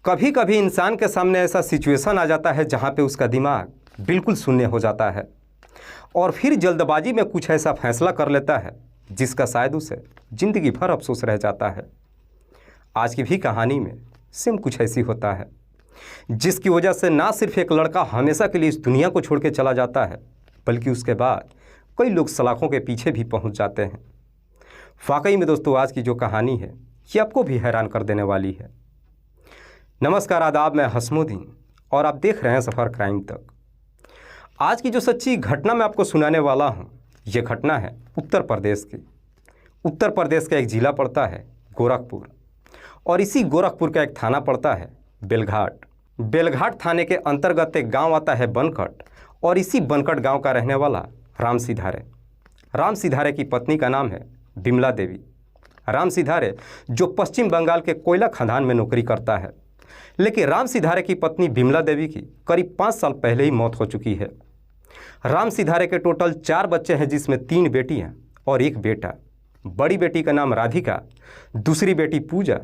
कभी कभी इंसान के सामने ऐसा सिचुएशन आ जाता है जहाँ पे उसका दिमाग बिल्कुल शून्य हो जाता है और फिर जल्दबाजी में कुछ ऐसा फैसला कर लेता है जिसका शायद उसे ज़िंदगी भर अफसोस रह जाता है। आज की भी कहानी में सेम कुछ ऐसी होता है जिसकी वजह से ना सिर्फ एक लड़का हमेशा के लिए इस दुनिया को छोड़ के चला जाता है बल्कि उसके बाद कई लोग सलाखों के पीछे भी पहुंच जाते हैं। वाकई में दोस्तों, आज की जो कहानी है ये आपको भी हैरान कर देने वाली है। नमस्कार, आदाब, मैं हसमुद्दीन और आप देख रहे हैं सफ़र क्राइम तक। आज की जो सच्ची घटना मैं आपको सुनाने वाला हूँ ये घटना है उत्तर प्रदेश की। उत्तर प्रदेश का एक ज़िला पड़ता है गोरखपुर और इसी गोरखपुर का एक थाना पड़ता है बेलघाट। बेलघाट थाने के अंतर्गत एक गांव आता है बनकट और इसी बनकट गांव का रहने वाला राम सिधारे। राम सिधारे की पत्नी का नाम है बिमला देवी। राम सिधारे जो पश्चिम बंगाल के कोयला खदान में नौकरी करता है, लेकिन राम सिधारे की पत्नी बिमला देवी की करीब 5 साल पहले ही मौत हो चुकी है। राम सिधारे के टोटल 4 बच्चे हैं जिसमें 3 बेटियां और 1 बेटा। बड़ी बेटी का नाम राधिका, दूसरी बेटी पूजा,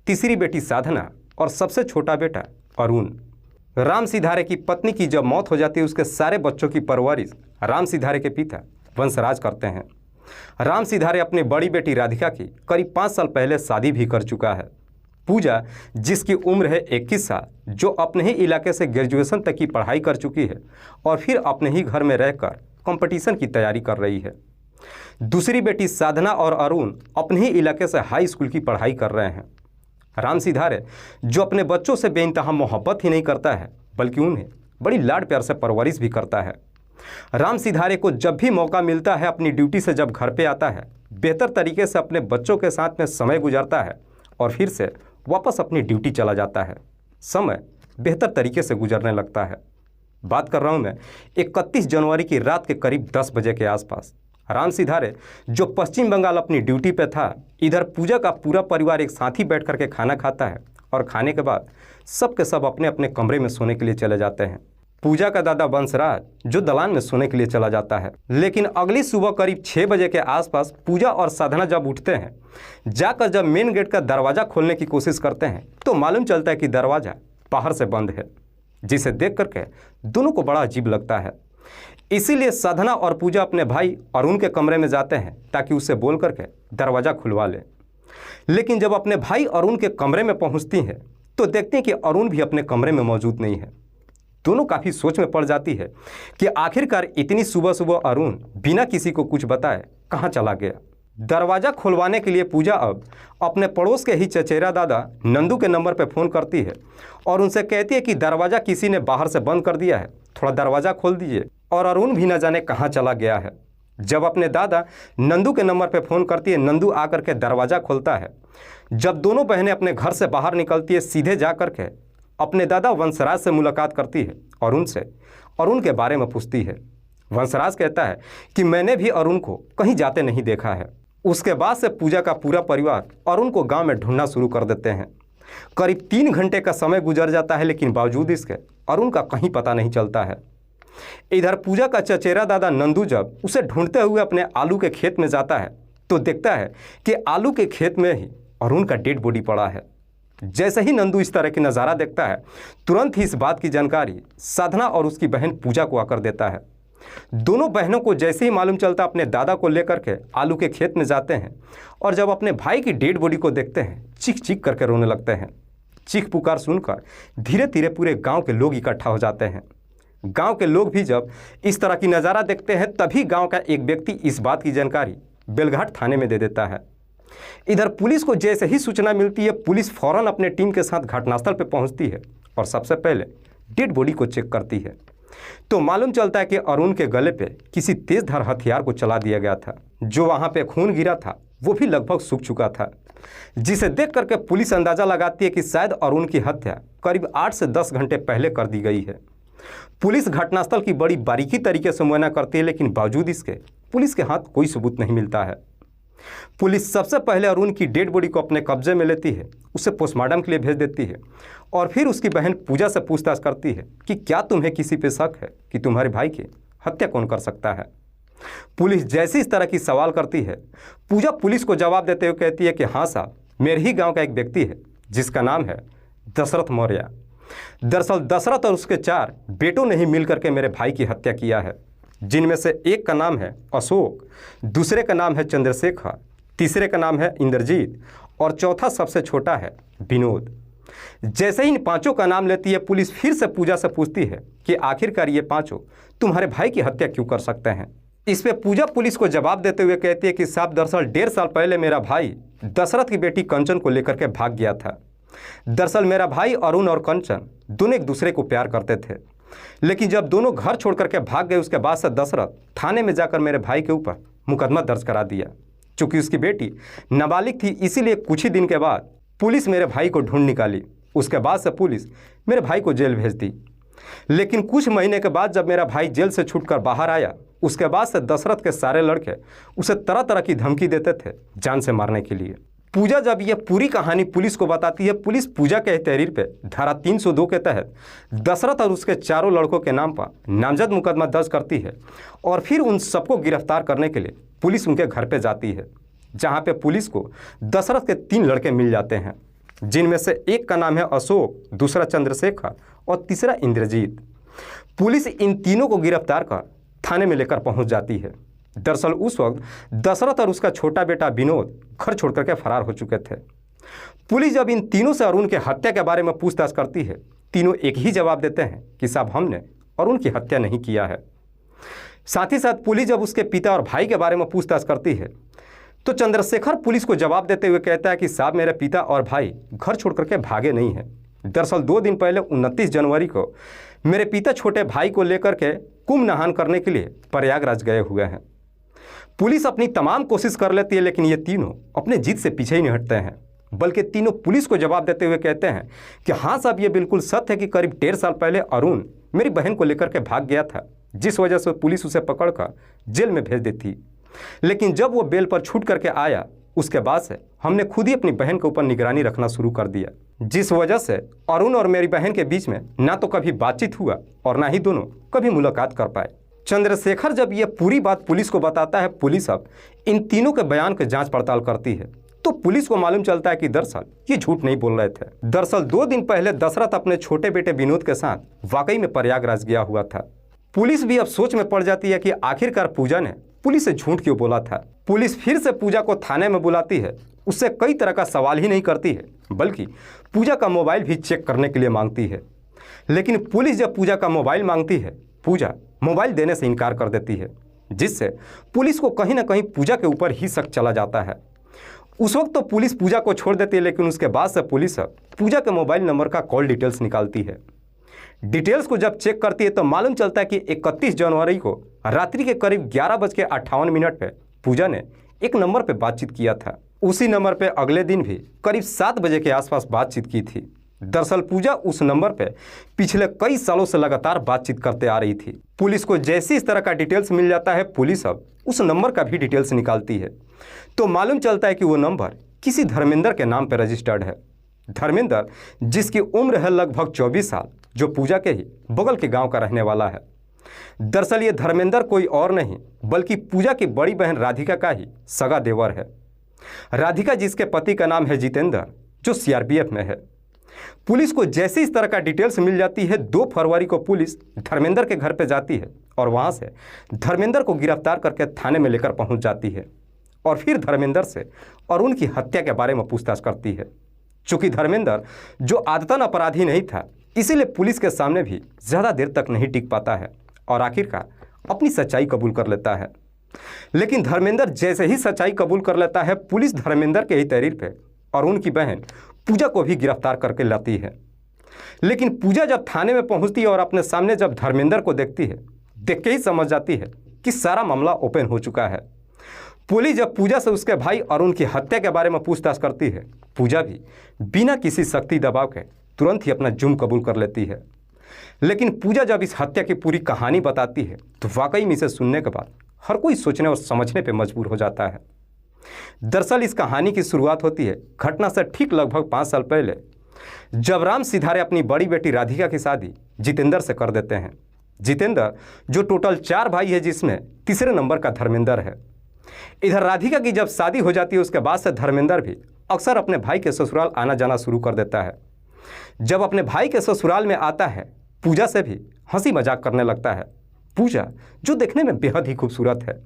तीसरी बेटी साधना और सबसे छोटा बेटा अरुण। राम सिधारे की पत्नी की जब मौत हो जाती है उसके सारे बच्चों की परवरिश राम सिधारे के पिता वंशराज करते हैं। राम सिधारे अपनी बड़ी बेटी राधिका की करीब 5 साल पहले शादी भी कर चुका है। पूजा, जिसकी उम्र है 21 साल, जो अपने ही इलाके से ग्रेजुएशन तक की पढ़ाई कर चुकी है और फिर अपने ही घर में रहकर कंपटीशन की तैयारी कर रही है। दूसरी बेटी साधना और अरुण अपने ही इलाके से हाई स्कूल की पढ़ाई कर रहे हैं। राम सिधारे जो अपने बच्चों से बेइंतहा मोहब्बत ही नहीं करता है बल्कि उन्हें बड़ी लाड प्यार से परवरिश भी करता है। राम सिधारे को जब भी मौका मिलता है अपनी ड्यूटी से जब घर पे आता है, बेहतर तरीके से अपने बच्चों के साथ में समय गुजारता है और फिर से वापस अपनी ड्यूटी चला जाता है। समय बेहतर तरीके से गुजरने लगता है। बात कर रहा हूँ मैं 31 जनवरी की रात के करीब 10 बजे के आसपास। राम सिधारे जो पश्चिम बंगाल अपनी ड्यूटी पे था, इधर पूजा का पूरा परिवार एक साथ ही बैठ करके खाना खाता है और खाने के बाद सब के सब अपने अपने कमरे में सोने के लिए चले जाते हैं। पूजा का दादा वंशराज जो दलान में सोने के लिए चला जाता है, लेकिन अगली सुबह करीब 6 बजे के आसपास पूजा और साधना जब उठते हैं, जाकर जब मेन गेट का दरवाज़ा खोलने की कोशिश करते हैं तो मालूम चलता है कि दरवाज़ा बाहर से बंद है, जिसे देख करके दोनों को बड़ा अजीब लगता है। इसीलिए साधना और पूजा अपने भाई अरुण के कमरे में जाते हैं ताकि उसे बोल करके दरवाज़ा खुलवा ले। लेकिन जब अपने भाई अरुण के कमरे में पहुँचती हैं तो देखती हैं कि अरुण भी अपने कमरे में मौजूद नहीं है। दोनों काफ़ी सोच में पड़ जाती है कि आखिरकार इतनी सुबह सुबह अरुण बिना किसी को कुछ बताए कहाँ चला गया। दरवाज़ा खुलवाने के लिए पूजा अब अपने पड़ोस के ही चचेरा दादा नंदू के नंबर पर फ़ोन करती है और उनसे कहती है कि दरवाज़ा किसी ने बाहर से बंद कर दिया है, थोड़ा दरवाज़ा खोल दीजिए। और अरुण भी न जाने कहाँ चला गया है। जब अपने दादा नंदू के नंबर पर फ़ोन करती है, नंदू आकर के दरवाज़ा खोलता है। जब दोनों बहनें अपने घर से बाहर निकलती है, सीधे जा कर के अपने दादा वंशराज से मुलाकात करती है और उनसे अरुण के बारे में पूछती है। वंशराज कहता है कि मैंने भी अरुण को कहीं जाते नहीं देखा है। उसके बाद से पूजा का पूरा परिवार अरुण को गांव में ढूंढना शुरू कर देते हैं। करीब 3 घंटे का समय गुजर जाता है, लेकिन बावजूद इसके अरुण का कहीं पता नहीं चलता है। इधर पूजा का चचेरा दादा नंदू जब उसे ढूंढते हुए अपने आलू के खेत में जाता है तो देखता है कि आलू के खेत में ही अरुण का डेड बॉडी पड़ा है। जैसे ही नंदू इस तरह की नज़ारा देखता है, तुरंत ही इस बात की जानकारी साधना और उसकी बहन पूजा को आकर देता है। दोनों बहनों को जैसे ही मालूम चलता अपने दादा को लेकर के आलू के खेत में जाते हैं और जब अपने भाई की डेड बॉडी को देखते हैं चीख चीख करके रोने लगते हैं। चीख पुकार सुनकर धीरे धीरे पूरे गांव के लोग इकट्ठा हो जाते हैं। गांव के लोग भी जब इस तरह की नज़ारा देखते हैं तभी गांव का एक व्यक्ति इस बात की जानकारी बेलघाट थाने में दे देता है। इधर पुलिस को जैसे ही सूचना मिलती है, पुलिस फौरन अपने टीम के साथ घटनास्थल पर पहुंचती है और सबसे पहले डेड बॉडी को चेक करती है तो मालूम चलता है कि अरुण के गले पे किसी तेजधार हथियार को चला दिया गया था। जो वहां पे खून गिरा था वो भी लगभग सूख चुका था, जिसे देख करके पुलिस अंदाज़ा लगाती है कि शायद अरुण की हत्या करीब 8 से 10 घंटे पहले कर दी गई है। पुलिस घटनास्थल की बड़ी बारीकी तरीके से मुआयना करती है, लेकिन बावजूद इसके पुलिस के हाथ कोई सबूत नहीं मिलता है। पुलिस सबसे पहले अरुण की डेड बॉडी को अपने कब्जे में लेती है, उसे पोस्टमार्टम के लिए भेज देती है और फिर उसकी बहन पूजा से पूछताछ करती है कि क्या तुम्हें किसी पे शक है कि तुम्हारे भाई की हत्या कौन कर सकता है। पुलिस जैसे इस तरह की सवाल करती है, पूजा पुलिस को जवाब देते हुए कहती है कि हाँ साहब, मेरे ही गांव का एक व्यक्ति है जिसका नाम है दशरथ मौर्य। दरअसल दशरथ और उसके 4 बेटों ने ही मिलकर के मेरे भाई की हत्या किया है, जिनमें से एक का नाम है अशोक, दूसरे का नाम है चंद्रशेखर, तीसरे का नाम है इंद्रजीत और चौथा सबसे छोटा है विनोद। जैसे ही इन 5 का नाम लेती है, पुलिस फिर से पूजा से पूछती है कि आखिरकार ये 5 तुम्हारे भाई की हत्या क्यों कर सकते हैं। इस पे पूजा पुलिस को जवाब देते हुए कहती है कि साहब, दरअसल 1.5 साल पहले मेरा भाई दशरथ की बेटी कंचन को लेकर के भाग गया था। दरअसल मेरा भाई अरुण और कंचन दोनों एक दूसरे को प्यार करते थे, लेकिन जब दोनों घर छोड़ करके भाग गए, उसके बाद से दशरथ थाने में जाकर मेरे भाई के ऊपर मुकदमा दर्ज करा दिया। चूँकि उसकी बेटी नाबालिग थी, इसीलिए कुछ ही दिन के बाद पुलिस मेरे भाई को ढूंढ निकाली। उसके बाद से पुलिस मेरे भाई को जेल भेज दी। लेकिन कुछ महीने के बाद जब मेरा भाई जेल से छूटकर बाहर आया, उसके बाद से दशरथ के सारे लड़के उसे तरह तरह की धमकी देते थे जान से मारने के लिए। पूजा जब यह पूरी कहानी पुलिस को बताती है, पुलिस पूजा के तहरीर पे धारा 302 के तहत दशरथ और उसके 4 लड़कों के नाम पर नामजद मुकदमा दर्ज करती है और फिर उन सबको गिरफ्तार करने के लिए पुलिस उनके घर पे जाती है, जहां पे पुलिस को दशरथ के 3 लड़के मिल जाते हैं, जिनमें से एक का नाम है अशोक, दूसरा चंद्रशेखर और तीसरा इंद्रजीत। पुलिस इन तीनों को गिरफ्तार कर थाने में लेकर पहुंच जाती है। दरअसल उस वक्त दशरथ और उसका छोटा बेटा विनोद घर छोड़ करके फरार हो चुके थे। पुलिस जब इन तीनों से अरुण की हत्या के बारे में पूछताछ करती है, तीनों एक ही जवाब देते हैं कि साहब, हमने अरुण की हत्या नहीं किया है। साथ ही साथ पुलिस जब उसके पिता और भाई के बारे में पूछताछ करती है, तो चंद्रशेखर पुलिस को जवाब देते हुए कहता है कि साहब, मेरे पिता और भाई घर छोड़ करके भागे नहीं हैं। दरअसल 2 दिन पहले 29 जनवरी को मेरे पिता छोटे भाई को लेकर के कुंभ नहान करने के लिए प्रयागराज गए हुए हैं। पुलिस अपनी तमाम कोशिश कर लेती है, लेकिन ये तीनों अपने जिद से पीछे ही नहीं हटते हैं, बल्कि तीनों पुलिस को जवाब देते हुए कहते हैं कि हाँ साहब, ये बिल्कुल सत्य है कि करीब 1.5 साल पहले अरुण मेरी बहन को लेकर के भाग गया था, जिस वजह से पुलिस उसे पकड़कर जेल में भेज देती। लेकिन जब वो बेल पर छूट करके आया, उसके बाद से हमने खुद ही अपनी बहन के ऊपर निगरानी रखना शुरू कर दिया, जिस वजह से अरुण और मेरी बहन के बीच में ना तो कभी बातचीत हुआ और ना ही दोनों कभी मुलाकात कर पाए। चंद्रशेखर जब ये पूरी बात पुलिस को बताता है, पुलिस अब इन तीनों के बयान की जांच पड़ताल करती है, तो पुलिस को मालूम चलता है कि दरअसल ये झूठ नहीं बोल रहे थे। दरअसल 2 दिन पहले दशरथ अपने छोटे बेटे विनोद के साथ वाकई में प्रयागराज गया हुआ था। पुलिस भी अब सोच में पड़ जाती है कि आखिरकार पूजा ने पुलिस से झूठ क्यों बोला था। पुलिस फिर से पूजा को थाने में बुलाती है, उससे कई तरह का सवाल ही नहीं करती है, बल्कि पूजा का मोबाइल भी चेक करने के लिए मांगती है। लेकिन पुलिस जब पूजा का मोबाइल मांगती है, पूजा मोबाइल देने से इनकार कर देती है, जिससे पुलिस को कहीं ना कहीं पूजा के ऊपर ही शक चला जाता है। उस वक्त तो पुलिस पूजा को छोड़ देती है, लेकिन उसके बाद से पुलिस पूजा के मोबाइल नंबर का कॉल डिटेल्स निकालती है। डिटेल्स को जब चेक करती है तो मालूम चलता है कि 31 जनवरी को रात्रि के करीब 11:58 पे पूजा ने एक नंबर पे बातचीत किया था। उसी नंबर पे अगले दिन भी करीब 7 बजे के आसपास बातचीत की थी। दरअसल पूजा उस नंबर पे पिछले कई सालों से लगातार बातचीत करते आ रही थी। पुलिस को जैसे इस तरह का डिटेल्स मिल जाता है, पुलिस अब उस नंबर का भी डिटेल्स निकालती है, तो मालूम चलता है कि वो नंबर किसी धर्मेंद्र के नाम पर रजिस्टर्ड है। धर्मेंद्र, जिसकी उम्र है लगभग 24 साल, जो पूजा के ही बगल के गांव का रहने वाला है। दरअसल ये धर्मेंद्र कोई और नहीं बल्कि पूजा की बड़ी बहन राधिका का ही सगा देवर है। राधिका जिसके पति का नाम है जितेंद्र, जो सीआरपीएफ में है। पुलिस को जैसे इस तरह का डिटेल्स मिल जाती है, 2 फरवरी को पुलिस धर्मेंद्र के घर पे जाती है और वहां से धर्मेंद्र को गिरफ्तार करके थाने में लेकर पहुंच जाती है और फिर धर्मेंद्र से और उनकी हत्या के बारे में पूछताछ करती है। चूँकि धर्मेंद्र जो आदतन अपराधी नहीं था, इसीलिए पुलिस के सामने भी ज़्यादा देर तक नहीं टिक पाता है और आखिरकार अपनी सच्चाई कबूल कर लेता है। लेकिन धर्मेंद्र जैसे ही सच्चाई कबूल कर लेता है, पुलिस धर्मेंद्र के ही तहरीर पे और उनकी बहन पूजा को भी गिरफ्तार करके लाती है। लेकिन पूजा जब थाने में पहुंचती है और अपने सामने जब धर्मेंद्र को देखती है, देख के ही समझ जाती है कि सारा मामला ओपन हो चुका है। पुलिस जब पूजा से उसके भाई और उनकी हत्या के बारे में पूछताछ करती है, पूजा भी बिना किसी सख्ती दबाव के तुरंत ही अपना जुर्म कबूल कर लेती है। लेकिन पूजा जब इस हत्या की पूरी कहानी बताती है, तो वाकई में इसे सुनने के बाद हर कोई सोचने और समझने पर मजबूर हो जाता है। दरअसल इस कहानी की शुरुआत होती है घटना से ठीक लगभग 5 साल पहले, जब राम सिधारे अपनी बड़ी बेटी राधिका की शादी जितेंद्र से कर देते हैं। जितेंद्र जो टोटल 4 भाई है, जिसमें तीसरे नंबर का धर्मेंद्र है। इधर राधिका की जब शादी हो जाती है, उसके बाद से धर्मेंद्र भी अक्सर अपने भाई के ससुराल आना जाना शुरू कर देता है। जब अपने भाई के ससुराल में आता है, पूजा से भी हंसी मजाक करने लगता है। पूजा जो देखने में बेहद ही खूबसूरत है।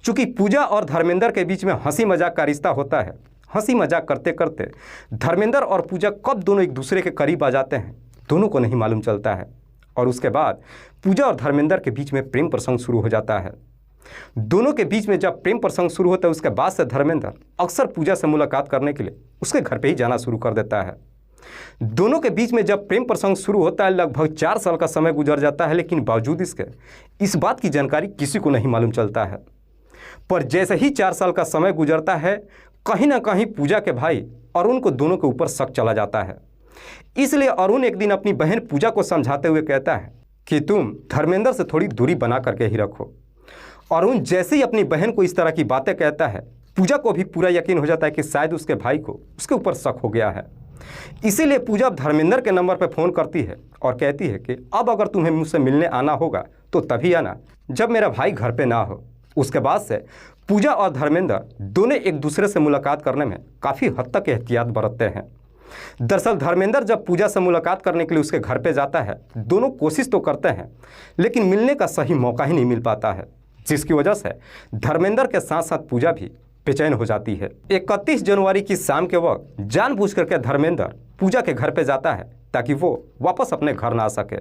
चूँकि पूजा और धर्मेंद्र के बीच में हंसी मजाक का रिश्ता होता है, हंसी मजाक करते करते धर्मेंद्र और पूजा कब दोनों एक दूसरे के करीब आ जाते हैं, दोनों को नहीं मालूम चलता है। और उसके बाद पूजा और धर्मेंद्र के बीच में प्रेम प्रसंग शुरू हो जाता है। दोनों के बीच में जब प्रेम प्रसंग शुरू होता है, उसके बाद से धर्मेंद्र अक्सर पूजा से मुलाकात करने के लिए उसके घर पे ही जाना शुरू कर देता है। दोनों के बीच में जब प्रेम प्रसंग शुरू होता है, लगभग 4 साल का समय गुजर जाता है, लेकिन बावजूद इसके इस बात की जानकारी किसी को नहीं मालूम चलता है। पर जैसे ही 4 साल का समय गुजरता है, कहीं ना कहीं पूजा के भाई अरुण को दोनों के ऊपर शक चला जाता है। इसलिए अरुण एक दिन अपनी बहन पूजा को समझाते हुए कहता है कि तुम धर्मेंद्र से थोड़ी दूरी बना करके ही रखो। अरुण जैसे ही अपनी बहन को इस तरह की बातें कहता है, पूजा को भी पूरा यकीन हो जाता है कि शायद उसके भाई को उसके ऊपर शक हो गया है। इसीलिए पूजा धर्मेंद्र के नंबर पर फ़ोन करती है और कहती है कि अब अगर तुम्हें मुझसे मिलने आना होगा तो तभी आना जब मेरा भाई घर पे ना हो। उसके बाद से पूजा और धर्मेंद्र दोनों एक दूसरे से मुलाकात करने में काफ़ी हद तक एहतियात बरतते हैं। दरअसल धर्मेंद्र जब पूजा से मुलाकात करने के लिए उसके घर पे जाता है, दोनों कोशिश तो करते हैं, लेकिन मिलने का सही मौका ही नहीं मिल पाता है, जिसकी वजह से धर्मेंद्र के साथ साथ पूजा भी बेचैन हो जाती है। 31 जनवरी की शाम के वक्त जानबूझ करके धर्मेंद्र पूजा के घर पे जाता है ताकि वो वापस अपने घर ना आ सके।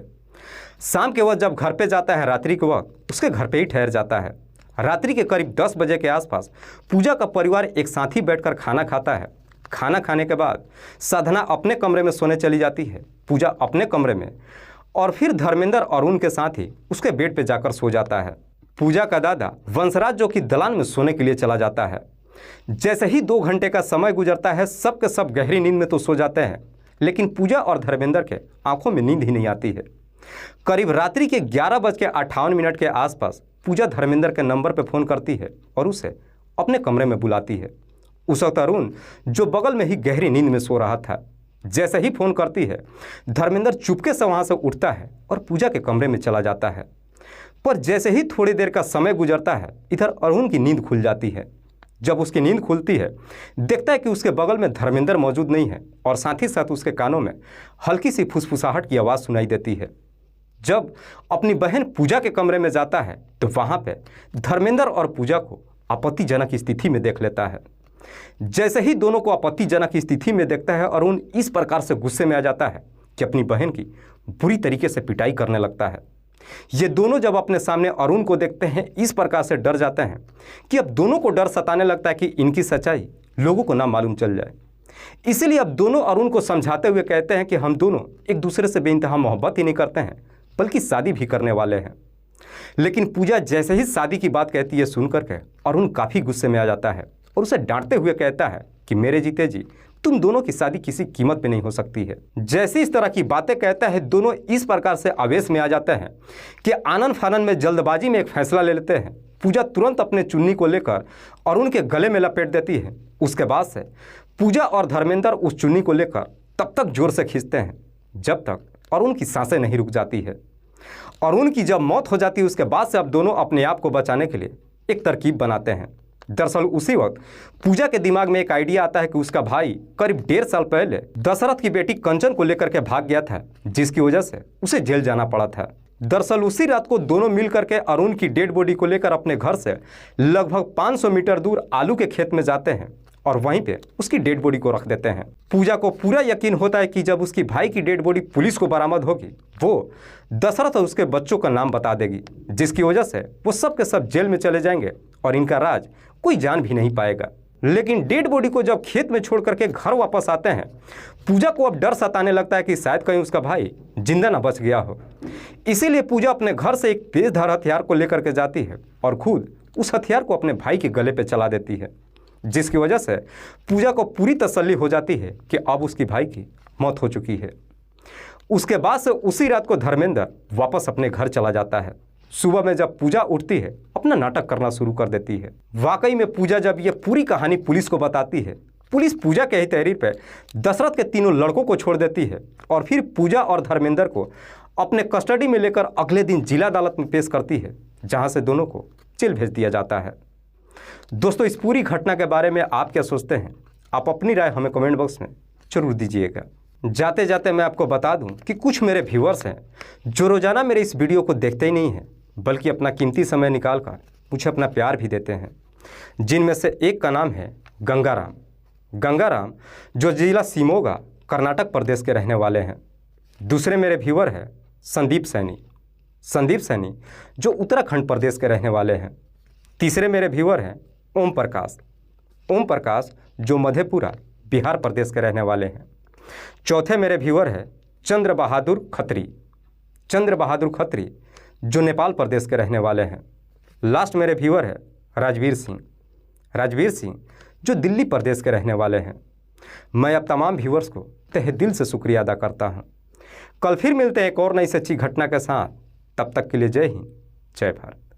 शाम के वक्त जब घर पे जाता है, रात्रि के वक्त उसके घर पे ही ठहर जाता है। रात्रि के करीब 10 बजे के आसपास पूजा का परिवार एक साथ ही बैठकर खाना खाता है। खाना खाने के बाद साधना अपने कमरे में सोने चली जाती है, पूजा अपने कमरे में, और फिर धर्मेंद्र अरुण के साथ ही उसके बेड पे जाकर सो जाता है। पूजा का दादा वंशराज जो कि दलान में सोने के लिए चला जाता है। जैसे ही 2 घंटे का समय गुजरता है, सब के सब गहरी नींद में तो सो जाते हैं, लेकिन पूजा और धर्मेंद्र के आंखों में नींद ही नहीं आती है। करीब रात्रि के 11:58 के आसपास पूजा धर्मेंद्र के नंबर पर फ़ोन करती है और उसे अपने कमरे में बुलाती है। उस वक्त अरुण जो बगल में ही गहरी नींद में सो रहा था, जैसे ही फ़ोन करती है, धर्मेंद्र चुपके से वहाँ से उठता है और पूजा के कमरे में चला जाता है। पर जैसे ही थोड़ी देर का समय गुजरता है, इधर अरुण की नींद खुल जाती है। जब उसकी नींद खुलती है, देखता है कि उसके बगल में धर्मेंद्र मौजूद नहीं है और साथ ही साथ उसके कानों में हल्की सी फुसफुसाहट की आवाज़ सुनाई देती है। जब अपनी बहन पूजा के कमरे में जाता है तो वहाँ पे धर्मेंद्र और पूजा को आपत्तिजनक स्थिति में देख लेता है। जैसे ही दोनों को आपत्तिजनक स्थिति में देखता है, अरुण इस प्रकार से गुस्से में आ जाता है कि अपनी बहन की बुरी तरीके से पिटाई करने लगता है। ये दोनों जब अपने सामने अरुण को देखते हैं, इस प्रकार से डर जाते हैं कि अब दोनों को डर सताने लगता है कि इनकी सच्चाई लोगों को ना मालूम चल जाए। इसीलिए अब दोनों अरुण को समझाते हुए कहते हैं कि हम दोनों एक दूसरे से बेइंतहा मोहब्बत ही नहीं करते हैं, बल्कि शादी भी करने वाले हैं। लेकिन पूजा जैसे ही शादी की बात कहती है, सुन करके अरुण काफ़ी गुस्से में आ जाता है और उसे डांटते हुए कहता है कि मेरे जीते जी तुम दोनों की शादी किसी कीमत पे नहीं हो सकती है। जैसे इस तरह की बातें कहता है, दोनों इस प्रकार से आवेश में आ जाते हैं कि आनन फानन में जल्दबाजी में एक फैसला ले लेते हैं। पूजा तुरंत अपने चुन्नी को लेकर अरुण के गले में लपेट देती है। उसके बाद से पूजा और धर्मेंद्र उस चुन्नी को लेकर तब तक जोर से खींचते हैं जब तक अरुण की सांसें नहीं रुक जाती है। अरुण की जब मौत हो जाती है, उसके बाद से अब दोनों अपने आप को बचाने के लिए एक तरकीब बनाते हैं। दरअसल उसी वक्त पूजा के दिमाग में एक आइडिया आता है कि उसका भाई करीब 1.5 साल पहले दशरथ की बेटी कंचन को लेकर के भाग गया था, जिसकी वजह से उसे जेल जाना पड़ा था। दरअसल उसी रात को दोनों मिलकर के अरुण की डेड बॉडी को लेकर अपने घर से लगभग 500 मीटर दूर आलू के खेत में जाते हैं और वहीं पे उसकी डेड बॉडी को रख देते हैं। पूजा को पूरा यकीन होता है कि जब उसकी भाई की डेड बॉडी पुलिस को बरामद होगी, वो दशरथ और उसके बच्चों का नाम बता देगी, जिसकी वजह से वो सब के सब जेल में चले जाएंगे और इनका राज कोई जान भी नहीं पाएगा। लेकिन डेड बॉडी को जब खेत में छोड़ करके घर वापस आते हैं, पूजा को अब डर सताने लगता है कि शायद कहीं उसका भाई जिंदा ना बच गया हो। इसीलिए पूजा अपने घर से एक तेजधार हथियार को लेकर के जाती है और खुद उस हथियार को अपने भाई के गले पे चला देती है, जिसकी वजह से पूजा को पूरी तसल्ली हो जाती है कि अब उसकी भाई की मौत हो चुकी है। उसके बाद से उसी रात को धर्मेंद्र वापस अपने घर चला जाता है। सुबह में जब पूजा उठती है, अपना नाटक करना शुरू कर देती है। वाकई में पूजा जब ये पूरी कहानी पुलिस को बताती है, पुलिस पूजा के ही तहरीर पे दशरथ के तीनों लड़कों को छोड़ देती है और फिर पूजा और धर्मेंद्र को अपने कस्टडी में लेकर अगले दिन जिला अदालत में पेश करती है, जहाँ से दोनों को जेल भेज दिया जाता है। दोस्तों, इस पूरी घटना के बारे में आप क्या सोचते हैं? आप अपनी राय हमें कमेंट बॉक्स में जरूर दीजिएगा। जाते जाते मैं आपको बता दूं कि कुछ मेरे व्यूअर्स हैं जो रोज़ाना मेरे इस वीडियो को देखते ही नहीं हैं, बल्कि अपना कीमती समय निकाल कर मुझे अपना प्यार भी देते हैं। जिनमें से एक का नाम है गंगाराम। गंगाराम जो जिला शिमोगा कर्नाटक प्रदेश के रहने वाले हैं। दूसरे मेरे व्यूअर हैं संदीप सैनी। संदीप सैनी जो उत्तराखंड प्रदेश के रहने वाले हैं। तीसरे मेरे व्यूअर हैं ओम प्रकाश। ओम प्रकाश जो मधेपुरा बिहार प्रदेश के रहने वाले हैं। चौथे मेरे व्यूअर हैं चंद्र बहादुर खत्री। चंद्र बहादुर खत्री जो नेपाल प्रदेश के रहने वाले हैं। लास्ट मेरे व्यूअर है राजवीर सिंह। राजवीर सिंह जो दिल्ली प्रदेश के रहने वाले हैं। मैं अब तमाम व्यूअर्स को तहे दिल से शुक्रिया अदा करता हूं। कल फिर मिलते हैं एक और नई सच्ची घटना के साथ। तब तक के लिए जय हिंद, जय भारत।